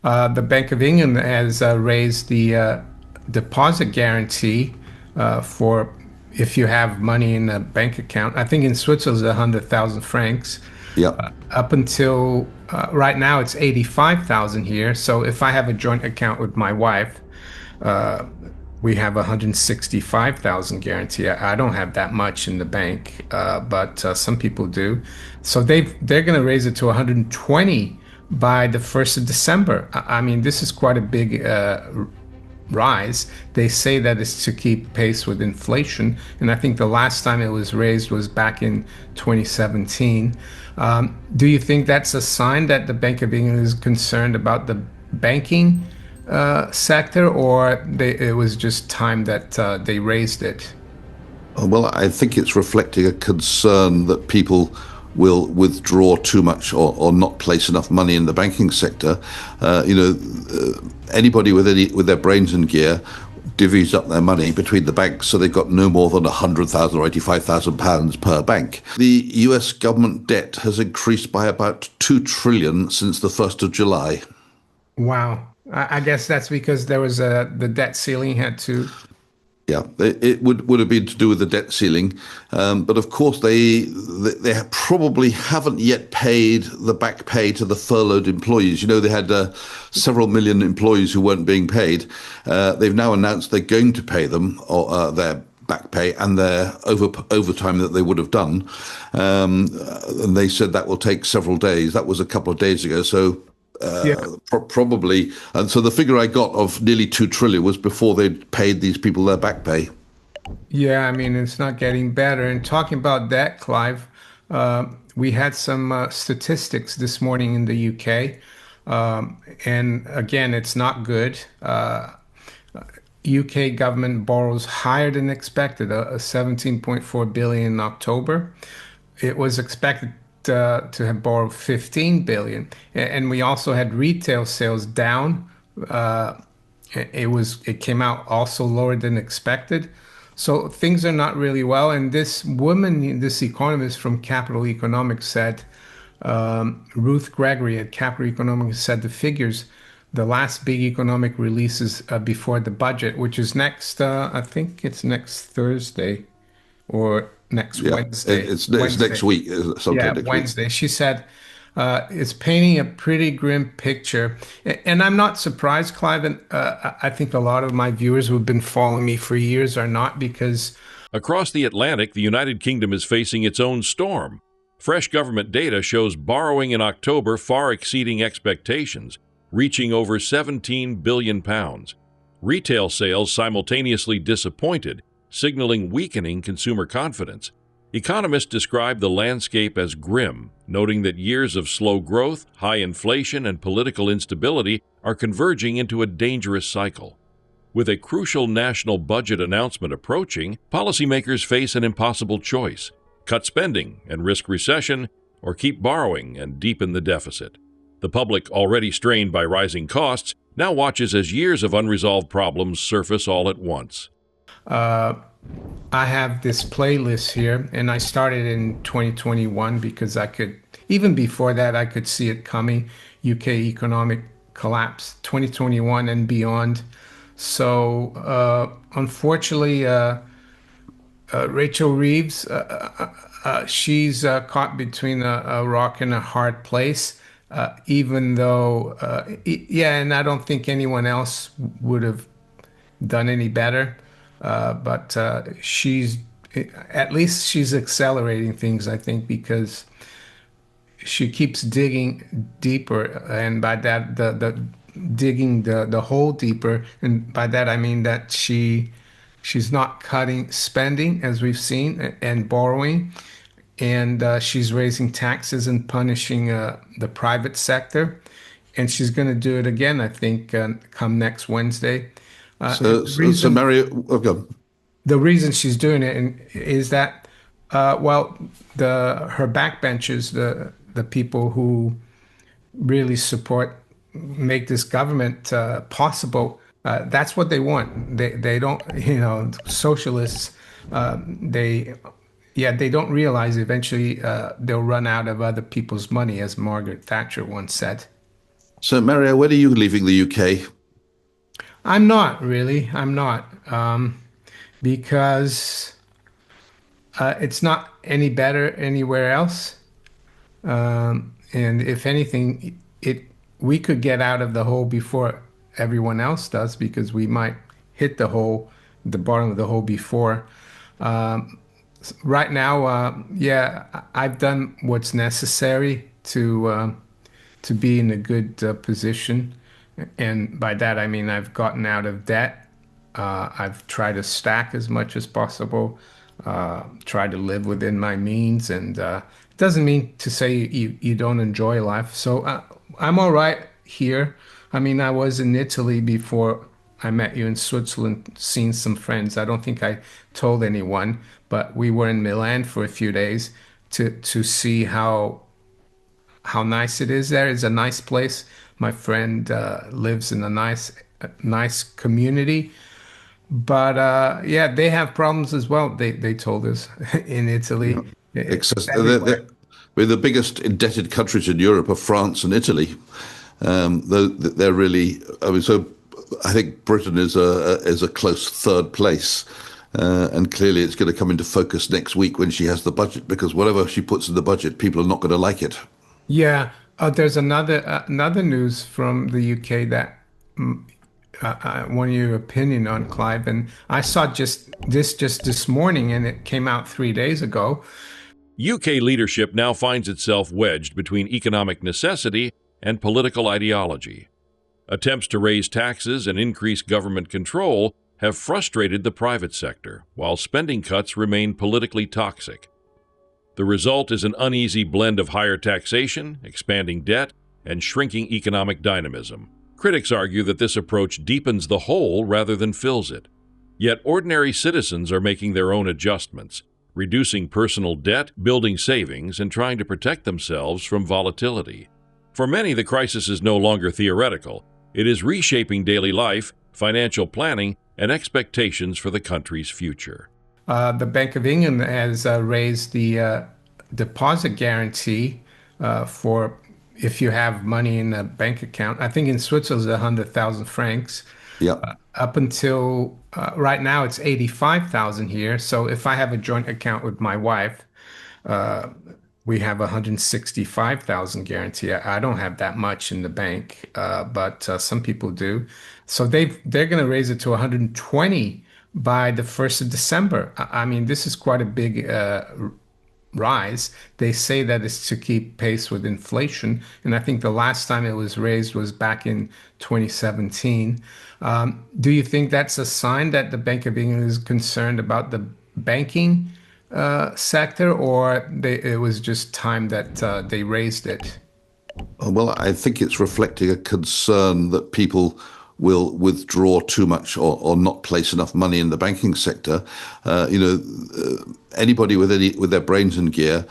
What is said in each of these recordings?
The Bank of England has raised the deposit guarantee for if you have money in a bank account. I think in Switzerland it's 100,000 francs. Yeah. Up until right now, it's 85,000 here. So if I have a joint account with my wife, uh, we have 165,000 guarantee. I don't have that much in the bank, but some people do. So they're going to raise it to 120 by the 1st of December. I mean, this is quite a big rise. They say that it's to keep pace with inflation, and I think the last time it was raised was back in 2017. Do you think that's a sign that the Bank of England is concerned about the banking sector, or it was just time that they raised it? Well, I think it's reflecting a concern that people will withdraw too much or not place enough money in the banking sector. Anybody with their brains in gear divvies up their money between the banks, so they've got no more than 100,000 or 85,000 pounds per bank. The US government debt has increased by about 2 trillion since the 1st of July. Wow. I guess that's because there was the debt ceiling had to. Yeah, it would have been to do with the debt ceiling, but of course they probably haven't yet paid the back pay to the furloughed employees. You know, they had several million employees who weren't being paid. They've now announced they're going to pay them their back pay and their overtime that they would have done, and they said that will take several days. That was a couple of days ago, so. Yeah. Probably, and so the figure I got of nearly 2 trillion was before they'd paid these people their back pay. Yeah, I mean, it's not getting better. And talking about that, Clive, we had some statistics this morning in the UK. And again, it's not good. UK government borrows higher than expected, 17.4 billion in October. It was expected to have borrowed 15 billion. And we also had retail sales down. Uh, it came out also lower than expected. So things are not really well. And this woman, this economist from Capital Economics said, Ruth Gregory at Capital Economics said the figures, the last big economic releases before the budget, which is next, I think it's next Thursday or next Yeah, Wednesday. it's next week, Yeah, sometime next week. Wednesday. She said it's painting a pretty grim picture. And I'm not surprised, Clive. And I think a lot of my viewers who have been following me for years are not because. Across the Atlantic, the United Kingdom is facing its own storm. Fresh government data shows borrowing in October far exceeding expectations, reaching over £17 billion. Retail sales simultaneously disappointed, signaling weakening consumer confidence. Economists describe the landscape as grim, noting that years of slow growth, high inflation, and political instability are converging into a dangerous cycle. With a crucial national budget announcement approaching, policymakers face an impossible choice: cut spending and risk recession, or keep borrowing and deepen the deficit. The public, already strained by rising costs, now watches as years of unresolved problems surface all at once. Uh, I have this playlist here, and I started in 2021 because I could, even before that, I could see it coming. UK economic collapse, 2021 and beyond. So, unfortunately, Rachel Reeves, she's caught between a rock and a hard place. Even though, yeah, and I don't think anyone else would have done any better. But at least she's accelerating things, I think, because she keeps digging deeper, and by that, the digging the hole deeper, and by that I mean that she's not cutting spending as we've seen and borrowing, and she's raising taxes and punishing the private sector, and she's going to do it again, I think, come next Wednesday. So, so Mario, okay. The reason she's doing it is that, well, her backbenchers, the people who really make this government possible, that's what they want. They don't, socialists, they, yeah, they don't realize eventually they'll run out of other people's money, as Margaret Thatcher once said. So, Mario, when are you leaving the UK? I'm not really. I'm not. Because it's not any better anywhere else. And if anything, it we could get out of the hole before everyone else does because we might hit the bottom of the hole before. Right now, yeah, I've done what's necessary to be in a good position, and by that I mean I've gotten out of debt. I've tried to stack as much as possible, try to live within my means, and it doesn't mean to say you don't enjoy life. So I'm all right here. I mean, I was in Italy before I met you in Switzerland, seen some friends. I don't think I told anyone, but we were in Milan for a few days to see how nice it is there. It's a nice place. My friend lives in a nice community. But yeah, they have problems as well. They told us in Yeah. Italy. It's Excess, everywhere. we're the biggest indebted countries in Europe are France and Italy. They're really, I mean, so I think Britain is a close third place. And clearly it's going to come into focus next week when she has the budget, because whatever she puts in the budget, people are not going to like it. Yeah. There's another news from the UK that I want your opinion on, Clive. And I saw just this morning, and it came out 3 days ago. UK leadership now finds itself wedged between economic necessity and political ideology. Attempts to raise taxes and increase government control have frustrated the private sector, while spending cuts remain politically toxic. The result is an uneasy blend of higher taxation, expanding debt, and shrinking economic dynamism. Critics argue that this approach deepens the hole rather than fills it. Yet ordinary citizens are making their own adjustments, reducing personal debt, building savings, and trying to protect themselves from volatility. For many, the crisis is no longer theoretical. It is reshaping daily life, financial planning, and expectations for the country's future. The Bank of England has raised the deposit guarantee for if you have money in a bank account. I think in Switzerland it's 100,000 francs. Yeah. Up until right now, it's 85,000 here. So if I have a joint account with my wife, we have 165,000 guarantee. I don't have that much in the bank, but some people do. So they're going to raise it to 120 by the 1st of December. I mean, this is quite a big rise. They say that it's to keep pace with inflation, and I think the last time it was raised was back in 2017. Do you think that's a sign that the Bank of England is concerned about the banking sector, or it was just time that they raised it? Well, I think it's reflecting a concern that people will withdraw too much or not place enough money in the banking sector. Anybody with their brains in gear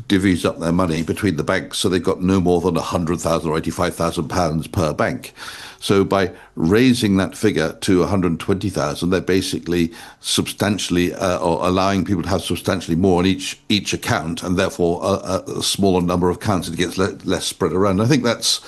divvies up their money between the banks, so they've got no more than 100,000 or 85,000 pounds per bank. So by raising that figure to 120,000, they're basically substantially or allowing people to have substantially more on each account, and therefore a smaller number of accounts. It gets less spread around. I think that's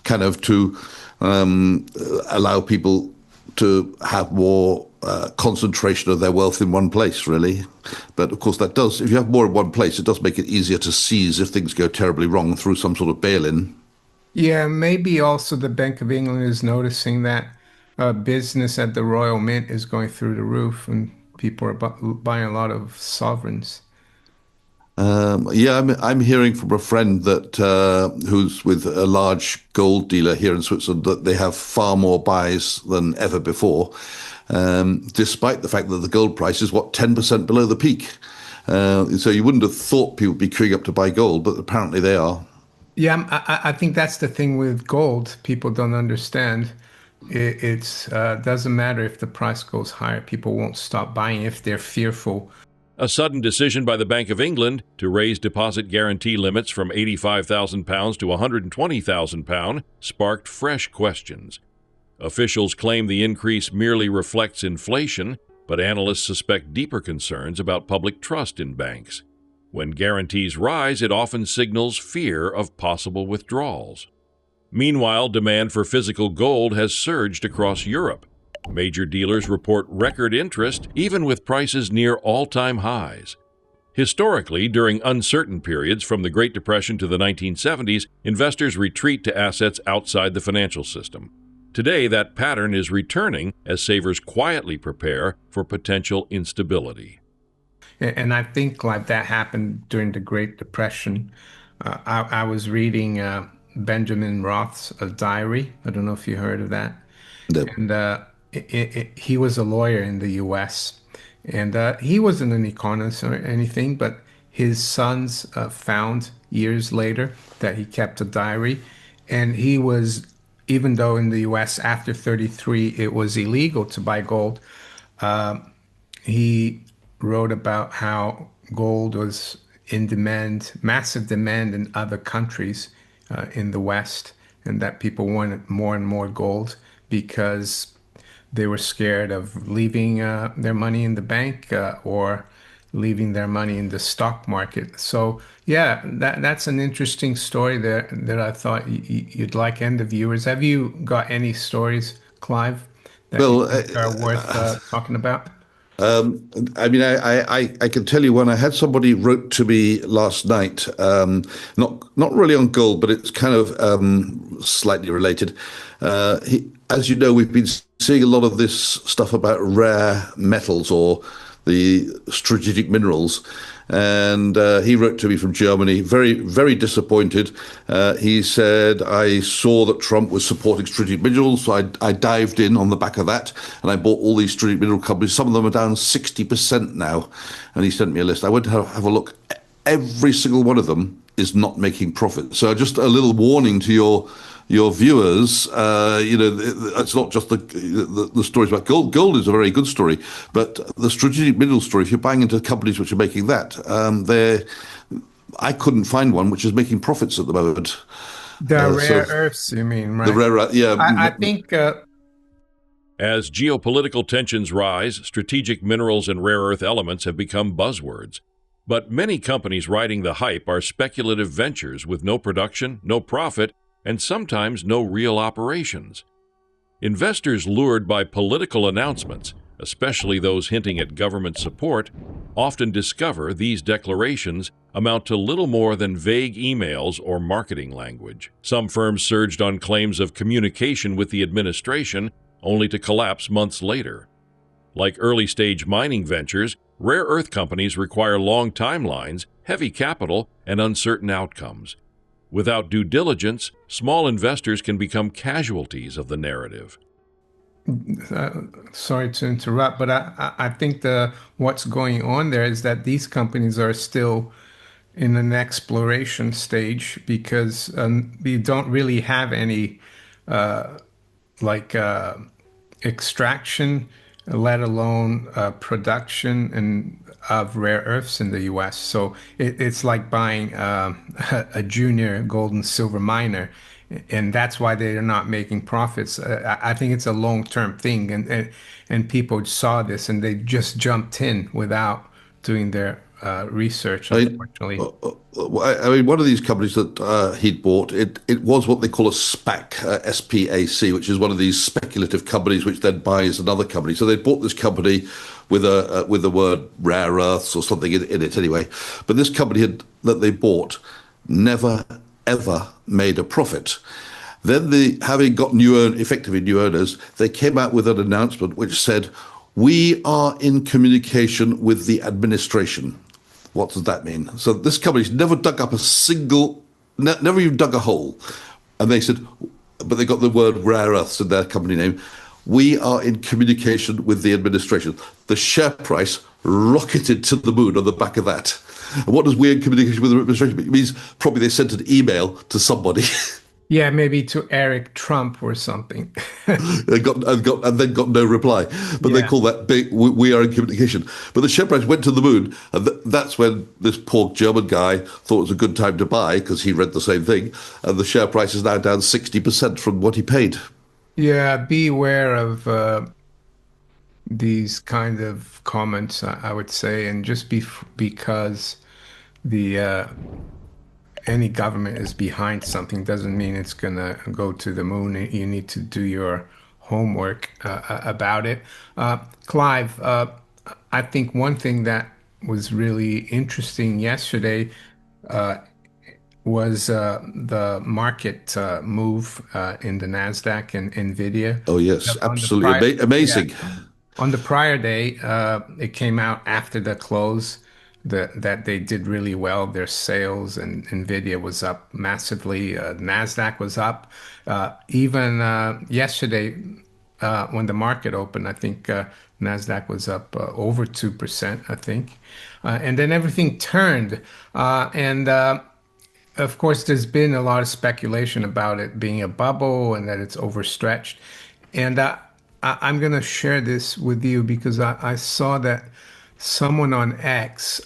kind of to allow people to have more concentration of their wealth in one place, really. But of course, that does, if you have more in one place, it does make it easier to seize if things go terribly wrong through some sort of bail-in. Yeah, maybe also the Bank of England is noticing that business at the Royal Mint is going through the roof and people are buying a lot of sovereigns. Yeah, I'm hearing from a friend that who's with a large gold dealer here in Switzerland that they have far more buys than ever before, despite the fact that the gold price is 10% below the peak. So you wouldn't have thought people would be queuing up to buy gold, but apparently they are. Yeah, I think that's the thing with gold. People don't understand. It's doesn't matter if the price goes higher. People won't stop buying if they're fearful. A sudden decision by the Bank of England to raise deposit guarantee limits from £85,000 to £120,000 sparked fresh questions. Officials claim the increase merely reflects inflation, but analysts suspect deeper concerns about public trust in banks. When guarantees rise, it often signals fear of possible withdrawals. Meanwhile, demand for physical gold has surged across Europe. Major dealers report record interest, even with prices near all-time highs. Historically, during uncertain periods from the Great Depression to the 1970s, investors retreat to assets outside the financial system. Today, that pattern is returning as savers quietly prepare for potential instability. And I think like that happened during the Great Depression. I was reading Benjamin Roth's diary. I don't know if you heard of that. No. And he was a lawyer in the U.S. And he wasn't an economist or anything, but his sons found years later that he kept a diary. And he was, even though in the U.S. after 33 it was illegal to buy gold, he wrote about how gold was in demand, massive demand in other countries in the West, and that people wanted more and more gold because they were scared of leaving their money in the bank or leaving their money in the stock market. So yeah, that's an interesting story there that I thought you'd like, and the viewers. Have you got any stories, Clive, that you Well, think are worth talking about? I mean, I can tell you one. I had somebody wrote to me last night, not really on gold, but it's kind of slightly related. As you know, we've been seeing a lot of this stuff about rare metals or the strategic minerals. And he wrote to me from Germany, very, very disappointed. He said, I saw that Trump was supporting strategic minerals, so I dived in on the back of that, and I bought all these strategic mineral companies. Some of them are down 60% now. And he sent me a list. I went to have a look. Every single one of them is not making profit. So just a little warning to your viewers, it's not just the stories about gold. Gold is a very good story, but the strategic mineral story, if you're buying into companies which are making that, I couldn't find one which is making profits at the moment. The rare So earths, you mean, the right? rare, yeah, I think As geopolitical tensions rise, strategic minerals and rare earth elements have become buzzwords. But many companies riding the hype are speculative ventures with no production, no profit, and sometimes no real operations. Investors lured by political announcements, especially those hinting at government support, often discover these declarations amount to little more than vague emails or marketing language. Some firms surged on claims of communication with the administration, only to collapse months later. Like early-stage mining ventures, rare earth companies require long timelines, heavy capital, and uncertain outcomes. Without due diligence, small investors can become casualties of the narrative. sorry to interrupt, but I think the what's going on there is that these companies are still in an exploration stage because we don't really have any like extraction, let alone production and of rare earths in the U.S. So it's like buying a junior gold and silver miner, and that's why they are not making profits. I think it's a long-term thing, and people saw this and they just jumped in without doing their research, I, unfortunately. I mean, one of these companies that he'd bought, it was what they call a SPAC, SPAC, which is one of these speculative companies which then buys another company. So they bought this company with the word rare earths or something in it anyway. But this company that they bought never ever made a profit. Then having got effectively new owners, they came out with an announcement which said, "We are in communication with the administration." What does that mean? So this company's never dug up never even dug a hole. And they said, but they got the word rare earths in their company name. We are in communication with the administration. The share price rocketed to the moon on the back of that. And what does we're in communication with the administration? It means probably they sent an email to somebody. Yeah, maybe to Eric Trump or something. And then got no reply. But they Yeah. call that big. We are in communication. But the share price went to the moon, and that's when this poor German guy thought it was a good time to buy because he read the same thing, and the share price is now down 60% from what he paid. Yeah, beware of these kind of comments, I would say, and just because the any government is behind something doesn't mean it's gonna go to the moon. You need to do your homework about it. Clive, I think one thing that was really interesting yesterday was the market move in the Nasdaq and Nvidia. Oh yes, On the absolutely prior, yeah, amazing. on the prior day, it came out after the close that they did really well. Their sales and Nvidia was up massively. Nasdaq was up. Even yesterday, when the market opened, I think Nasdaq was up over 2%, I think. And then everything turned. And Of course, there's been a lot of speculation about it being a bubble and that it's overstretched. And I'm going to share this with you because I saw that someone on X,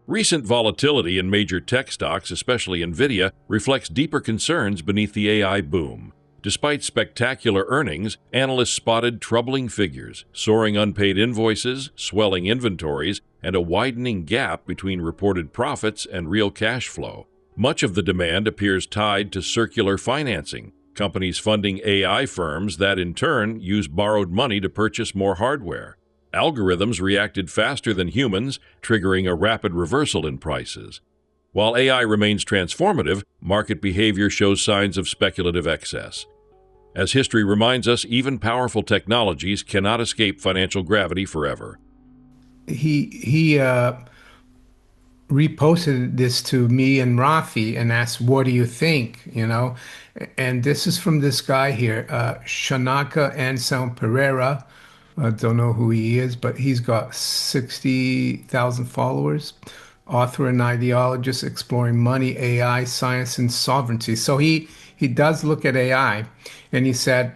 Recent volatility in major tech stocks, especially Nvidia, reflects deeper concerns beneath the AI boom. Despite spectacular earnings, analysts spotted troubling figures, soaring unpaid invoices, swelling inventories, and a widening gap between reported profits and real cash flow. Much of the demand appears tied to circular financing, companies funding AI firms that in turn use borrowed money to purchase more hardware. Algorithms reacted faster than humans, triggering a rapid reversal in prices. While AI remains transformative, market behavior shows signs of speculative excess. As history reminds us, even powerful technologies cannot escape financial gravity forever. he reposted this to me and Rafi and asked, "What do you think?" And this is from this guy here, Shanaka Anselm Pereira. I don't know who he is, but he's got 60,000 followers. Author and ideologist exploring money, AI, science, and sovereignty. So he does look at AI, and he said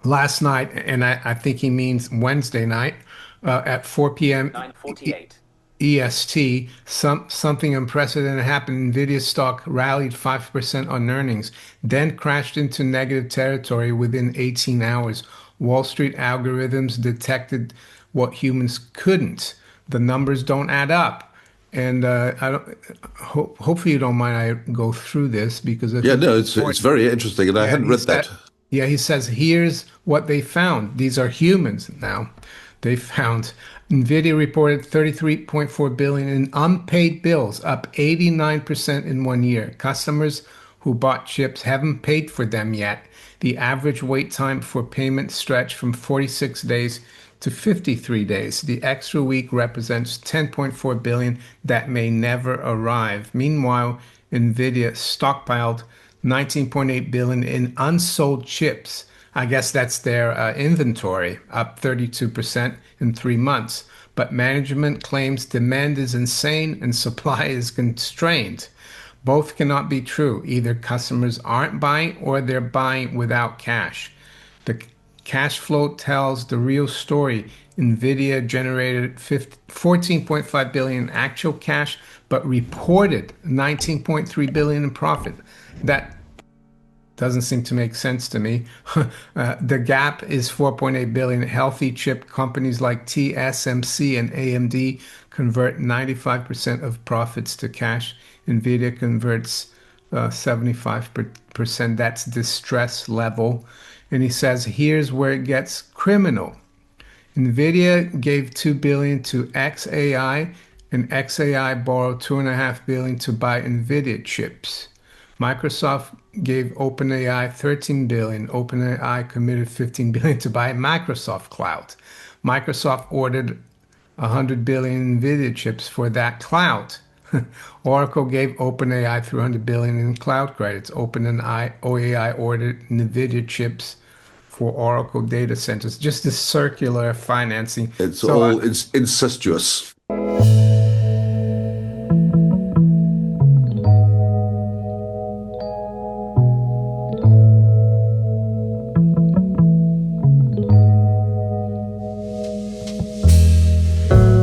last night, and I think he means Wednesday night, at 4 p.m. 9:48. EST, something unprecedented happened. Nvidia stock rallied 5% on earnings, then crashed into negative territory within 18 hours. Wall Street algorithms detected what humans couldn't. The numbers don't add up. And I don't. Hopefully, you don't mind I go through this because I Yeah, think no, it's it's important. very interesting, and I Yeah, hadn't read that. he says, here's what they found. These are humans now. They found Nvidia reported 33.4 billion in unpaid bills, up 89% in 1 year. Customers who bought chips haven't paid for them yet. The average wait time for payment stretched from 46 days to 53 days. The extra week represents 10.4 billion that may never arrive. Meanwhile, Nvidia stockpiled 19.8 billion in unsold chips. I guess that's their inventory, up 32% in 3 months. But management claims demand is insane and supply is constrained. Both cannot be true. Either customers aren't buying or they're buying without cash. The cash flow tells the real story. Nvidia generated 14.5 billion in actual cash, but reported 19.3 billion in profit. That doesn't seem to make sense to me. The gap is 4.8 billion. Healthy chip companies like TSMC and AMD convert 95% of profits to cash. Nvidia converts 75%. That's distress level. And he says, here's where it gets criminal. Nvidia gave 2 billion to XAI, and XAI borrowed 2.5 billion to buy Nvidia chips. Microsoft gave OpenAI 13 billion. OpenAI committed 15 billion to buy Microsoft Cloud. Microsoft ordered 100 billion Nvidia chips for that cloud. Oracle gave OpenAI 300 billion in cloud credits. OpenAI ordered Nvidia chips for Oracle data centers. Just the circular financing. It's So all it's incestuous.